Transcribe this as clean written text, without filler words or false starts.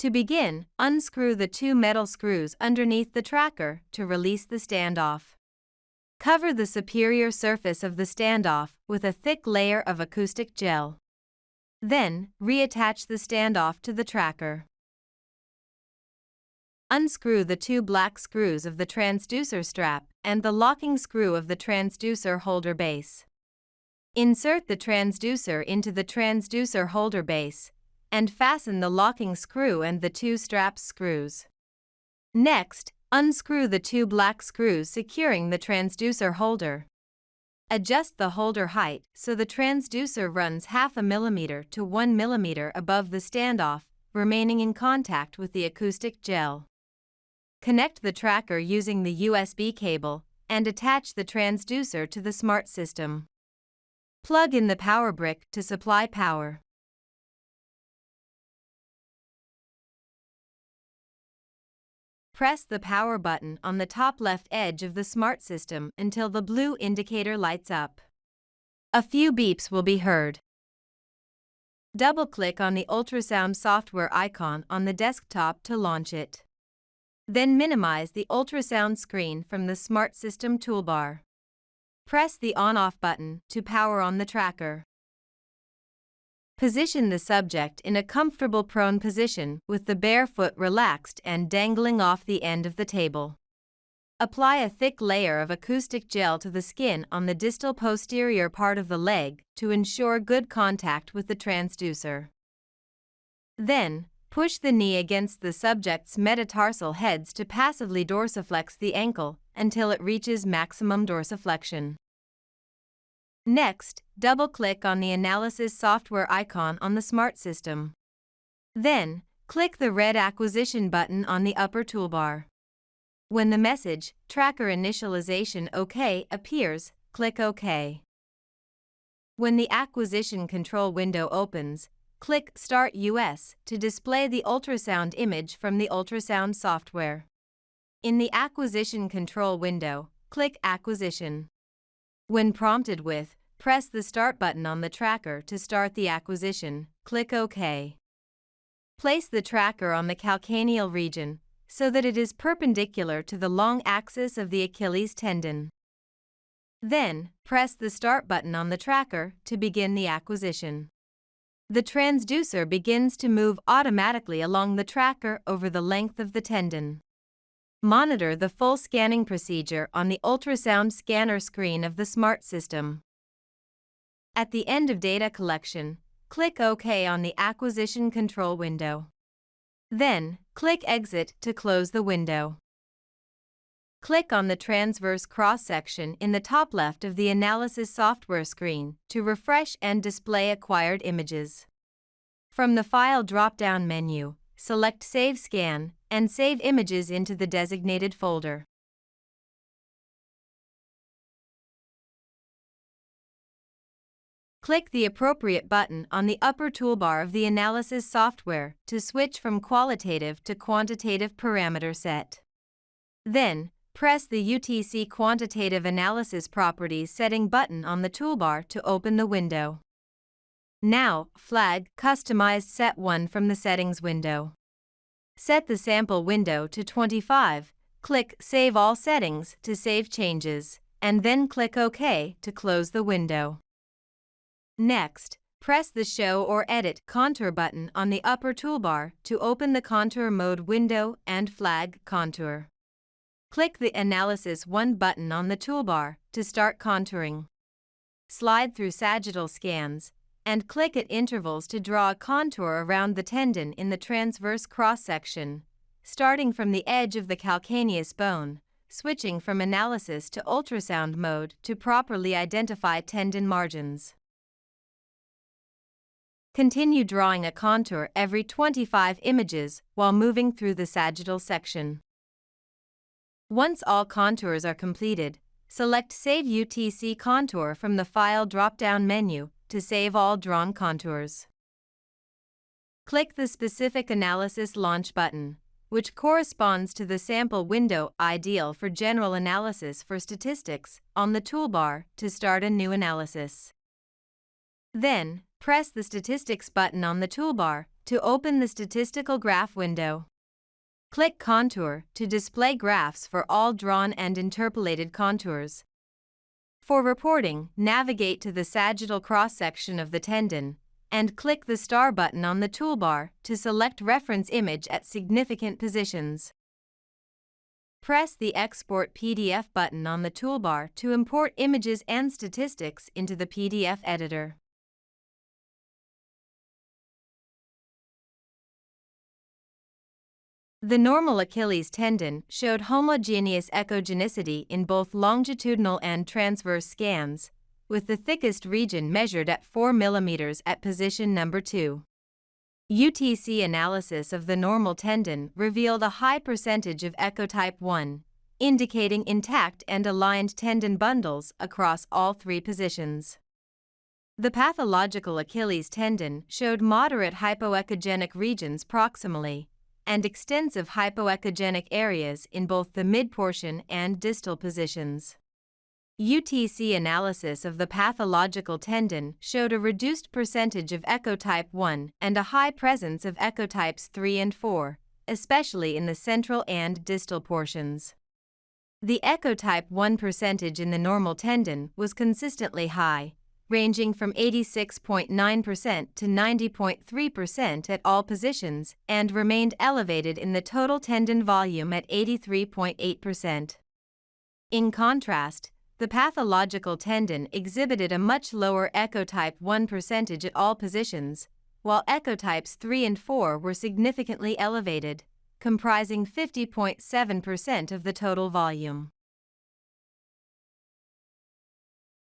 To begin, unscrew the 2 metal screws underneath the tracker to release the standoff. Cover the superior surface of the standoff with a thick layer of acoustic gel. Then, reattach the standoff to the tracker. Unscrew the 2 black screws of the transducer strap and the locking screw of the transducer holder base. Insert the transducer into the transducer holder base and fasten the locking screw and the 2 strap screws. Next, unscrew the 2 black screws securing the transducer holder. Adjust the holder height so the transducer runs 0.5 millimeter to 1 millimeter above the standoff, remaining in contact with the acoustic gel. Connect the tracker using the USB cable and attach the transducer to the smart system. Plug in the power brick to supply power. Press the power button on the top left edge of the smart system until the blue indicator lights up. A few beeps will be heard. Double-click on the ultrasound software icon on the desktop to launch it. Then minimize the ultrasound screen from the Smart System toolbar. Press the on-off button to power on the tracker. Position the subject in a comfortable prone position with the bare foot relaxed and dangling off the end of the table. Apply a thick layer of acoustic gel to the skin on the distal posterior part of the leg to ensure good contact with the transducer. Then, push the knee against the subject's metatarsal heads to passively dorsiflex the ankle until it reaches maximum dorsiflexion. Next, double-click on the analysis software icon on the smart system. Then, click the red acquisition button on the upper toolbar. When the message, Tracker Initialization OK appears, click OK. When the acquisition control window opens, click Start US to display the ultrasound image from the ultrasound software. In the acquisition control window, click Acquisition. When prompted with, press the Start button on the tracker to start the acquisition, click OK. Place the tracker on the calcaneal region so that it is perpendicular to the long axis of the Achilles tendon. Then, press the Start button on the tracker to begin the acquisition. The transducer begins to move automatically along the tracker over the length of the tendon. Monitor the full scanning procedure on the ultrasound scanner screen of the smart system. At the end of data collection, click OK on the acquisition control window. Then, click Exit to close the window. Click on the transverse cross-section in the top left of the analysis software screen to refresh and display acquired images. From the File drop-down menu, select Save Scan and save images into the designated folder. Click the appropriate button on the upper toolbar of the analysis software to switch from qualitative to quantitative parameter set. Then, press the UTC Quantitative Analysis Properties setting button on the toolbar to open the window. Now, flag Customized Set 1 from the Settings window. Set the sample window to 25, click Save All Settings to save changes, and then click OK to close the window. Next, press the Show or Edit Contour button on the upper toolbar to open the Contour Mode window and flag Contour. Click the Analysis 1 button on the toolbar to start contouring. Slide through sagittal scans, and click at intervals to draw a contour around the tendon in the transverse cross-section, starting from the edge of the calcaneus bone, switching from analysis to ultrasound mode to properly identify tendon margins. Continue drawing a contour every 25 images while moving through the sagittal section. Once all contours are completed, select Save UTC Contour from the File drop-down menu to save all drawn contours. Click the Specific Analysis Launch button, which corresponds to the sample window ideal for general analysis for statistics, on the toolbar to start a new analysis. Then, press the Statistics button on the toolbar to open the statistical graph window. Click Contour to display graphs for all drawn and interpolated contours. For reporting, navigate to the sagittal cross-section of the tendon and click the star button on the toolbar to select reference image at significant positions. Press the Export PDF button on the toolbar to import images and statistics into the PDF editor. The normal Achilles tendon showed homogeneous echogenicity in both longitudinal and transverse scans, with the thickest region measured at 4 mm at position number 2. UTC analysis of the normal tendon revealed a high percentage of echotype 1, indicating intact and aligned tendon bundles across all 3 positions. The pathological Achilles tendon showed moderate hypoechogenic regions proximally and extensive hypoechogenic areas in both the mid-portion and distal positions. UTC analysis of the pathological tendon showed a reduced percentage of echotype 1 and a high presence of echotypes 3 and 4, especially in the central and distal portions. The echotype 1 percentage in the normal tendon was consistently high, ranging from 86.9% to 90.3% at all positions, and remained elevated in the total tendon volume at 83.8%. In contrast, the pathological tendon exhibited a much lower echotype 1 percentage at all positions, while echotypes 3 and 4 were significantly elevated, comprising 50.7% of the total volume.